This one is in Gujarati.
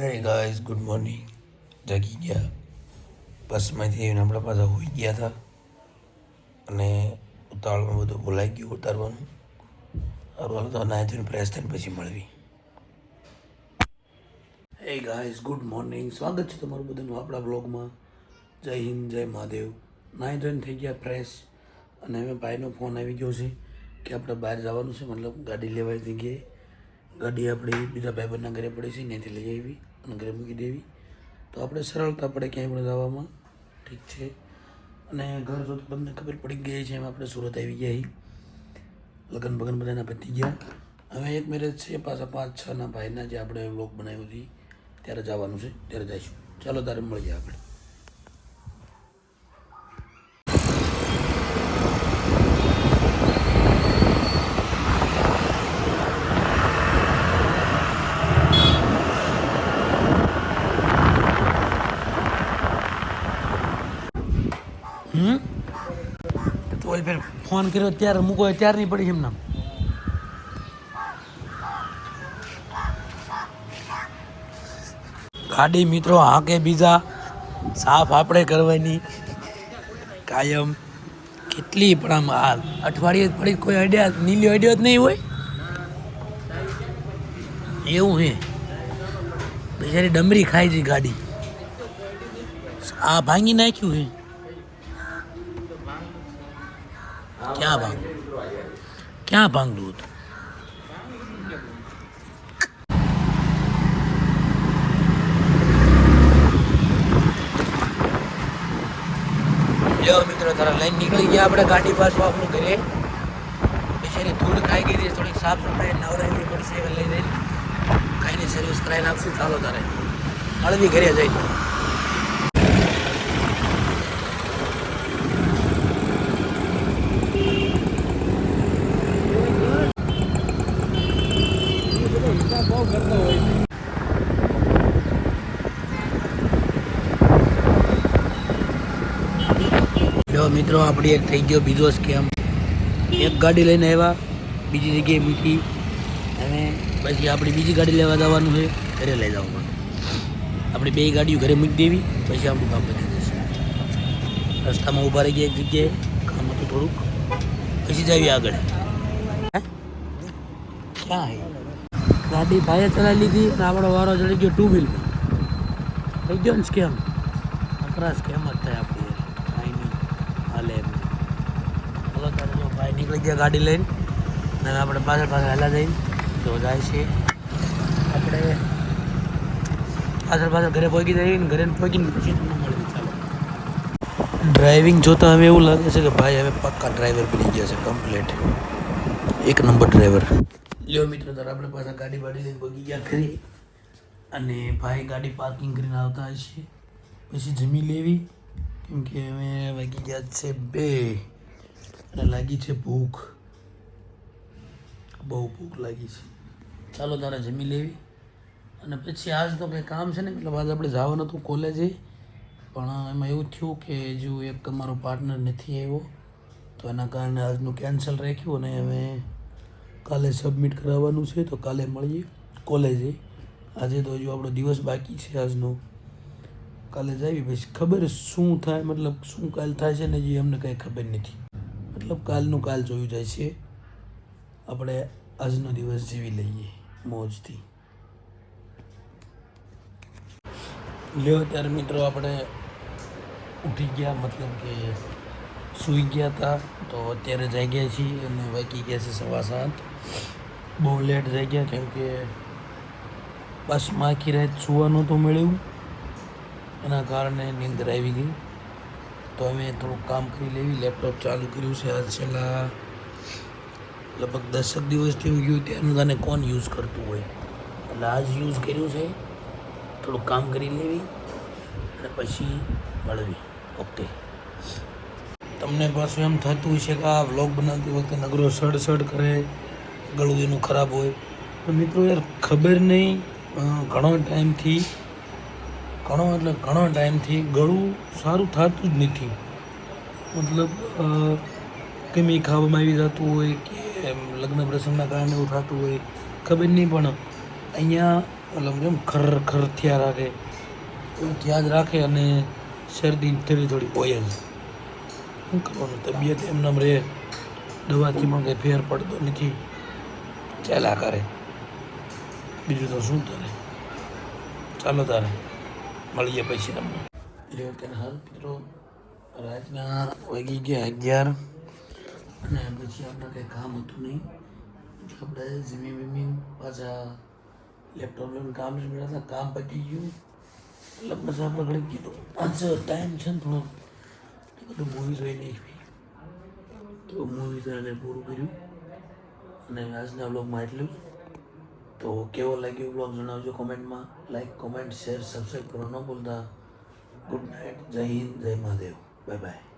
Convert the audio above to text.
Hey guys good morning. જાગી ગયા બસમાંથી આવીને આપણા પાછા હોઈ ગયા હતા અને ઉતાવળમાં બધું ભૂલાઈ ગયું ઉતારવાનું. સારું તો નાહી ધોઈને ફ્રેશ થઈને પછી મળવી. હે ગાઈઝ ગુડ મોર્નિંગ, સ્વાગત છે તમારું બધાનું આપણા બ્લોગમાં. જય હિન્દ, જય મહાદેવ. નાહી ધોઈને થઈ ગયા ફ્રેશ અને હવે ભાઈનો ફોન આવી ગયો છે કે આપણે બહાર જવાનું છે, મતલબ ગાડી લેવાય જગ્યાએ. ગાડી આપણી બીજા ભાઈબંધના ઘરે પડી છે, ત્યાંથી લઈ આવી અને ઘરે મૂકી દેવી તો આપણે સરળતા પડે ક્યાંય પણ જવામાં. ઠીક છે. અને ઘર જો તો તમને ખબર પડી ગઈ છે, એમ આપણે સુરત આવી ગયા છીએ. લગ્ન બગન બધાના પતી ગયા. હવે એક મેરેજ છે પાછા 5-6ના ભાઈના, જે આપણે વ્લોગ બનાવ્યું હતી ત્યારે જવાનું છે, ત્યારે જઈશું. ચાલો તારે મળીએ આપણે. તો ઓલી ફેર ફોન કર્યો ત્યારે મૂકો ત્યાર નહીં પડી એમ નામ. ગાડી મિત્રો હાંકે બીજા, સાફ આપણે કરવાની કાયમ. કેટલી પણ આમ આ અઠવાડિયે પડી કોઈ આઈડિયા નીલી આઈડિયા જ નહીં હોય એવું હે. બિચારી ડમરી ખાઈ છે ગાડી. આ ભાંગી નાખ્યું હે. ક્યાં ભાંગલું હતું? લ્યો મિત્રો, તારા લાઈન નીકળી ગયા આપણે ગાડી પાછું આપણું ઘરે. બિચારી ધૂળ ખાઈ ગઈ હતી, થોડીક સાફ સફાઈ નવરાઈ પડશે, લઈ જઈને ખાઈને સર્વિસ કરાવી નાખશું. ચાલો તારે મળવી ઘરે જઈને. મિત્રો આપણી એક થઈ ગયો બીજો સ્કેમ. એક ગાડી લઈને આવ્યા, બીજી જગ્યાએ મૂકી, અને પછી આપણી બીજી ગાડી લેવા જવાનું છે, ઘરે લઈ જવાનું. આપણી બે ગાડીઓ ઘરે મૂકી દેવી, પછી આપણું કામ પતી જશે. રસ્તામાં ઊભા રહી ગયા એક જગ્યાએ, કામ હતું થોડુંક, પછી જઈએ આગળ. ક્યાં હે ગાડી? ભાઈએ ચલાવી લીધી અને આપણો વારો ચડી ગયો ટુ વ્હીલમાં. થઈ ગયો ને સ્કેમ. અકરા સ્કેમ જ થાય આપણી. ભાઈ નીકળી ગયા ગાડી લઈને, અને આપણે પાછળ હેલા જઈને તો જાય છે. આપણે પાછળ ઘરે પહોંચી જઈએ ને, ઘરે પહોંચીને પછી તમને મળી. ચાલો. ડ્રાઇવિંગ જોતાં હવે એવું લાગે છે કે ભાઈ હવે પક્કા ડ્રાઈવર બની ગયા છે, કમ્પ્લીટ એક નંબર ડ્રાઈવર. લ્યો મિત્રો, ત્યારે આપણે પાછા ગાડી લઈને પહોંચી ગયા ખરી, અને ભાઈ ગાડી પાર્કિંગ કરીને આવતા હશે. પછી જમી લેવી, કેમ કે હવે વાગી ગયા છે 2 અને લાગી છે ભૂખ, બહુ ભૂખ લાગી છે. ચાલો તારે જમી લેવી, અને પછી આજ તો કંઈ કામ છે ને, મતલબ આજે આપણે જવાનું હતું કોલેજે, પણ એમાં એવું થયું કે હજુ એક અમારો પાર્ટનર નથી આવ્યો, તો એના કારણે આજનું કેન્સલ રાખ્યું. અને હવે કાલે સબમિટ કરાવવાનું છે, તો કાલે મળીએ કોલેજે. આજે તો હજુ આપણો દિવસ બાકી છે આજનો. કાલે જાવી, પછી ખબર શું થાય, મતલબ શું કાલ થાય છે ને, જે અમને કંઈ ખબર નથી. મતલબ કાલનું કાલ જોયું જાય છે, આપણે આજનો દિવસ જીવી લઈએ મોજથી. લ્યો ત્યારે મિત્રો આપણે ઉઠી ગયા, મતલબ કે સૂઈ ગયા હતા, તો અત્યારે જાગ્યા છીએ અને વાગી ગયા છે 7:15. બહુ લેટ જાગ્યા, કેમ કે બસમાં આખી રાત સૂવાનું તો મળ્યું, એના કારણે નીંદર આવી ગઈ. તો અમે થોડુંક કામ કરી લેવી. લેપટોપ ચાલુ કર્યું છે આજ છેલ્લા લગભગ 10 દિવસથી એવું ગયું, ત્યારનું તને કોણ યુઝ કરતું હોય, એટલે આજ યુઝ કર્યું છે. થોડુંક કામ કરી લેવી અને પછી મળવી. ઓકે. તમને પાછું એમ થતું હોય છે કે આ વ્લોગ બનાવતી વખતે નગરો સડ કરે, ગળું એનું ખરાબ હોય, તો મિત્રો યાર ખબર નહીં, ઘણો ટાઈમથી ગળું સારું થતું જ નથી. મતલબ ગમે ખાવામાં આવી જતું હોય કે લગ્ન પ્રસંગના કારણે એવું થતું હોય, ખબર નહીં. પણ અહીંયા મતલબ જેમ ખર ખર થયા રાખે એવું ત્યાં જ રાખે અને શરદી થોડી હોય જ. શું કરવાનું, તબિયત એમનેમ રહે, દવાથી પણ કંઈ ફેર પડતો નથી, ચાલ્યા કરે. બીજું તો શું તારે. ચાલો તારે મળીએ પછી તમને. એટલે હાલ મિત્રો રાતના વાગી ગયા 11 અને પછી આપણે કંઈ કામ હતું નહીં. આપણે જમીન પાછા લેપટોપ લઈને કામ નહીં મળ્યા હતા, કામ પતી ગયું એટલે પછી આપણે ઘડી કીધું આજે ટાઈમ છે ને થોડો બધું મૂવી જોઈ નાખી. તો મૂવી જોઈને પૂરું કર્યું અને આજના બ્લોગમાં એટલું જ. તો કેવો લાગ્યો બ્લોગ જણાવજો કોમેન્ટમાં. લાઈક, કોમેન્ટ, શેર, સબસ્ક્રાઈબ કરવા ન ભૂલતા. ગુડ નાઇટ, જય હિન્દ, જય મહાદેવ, બાય બાય.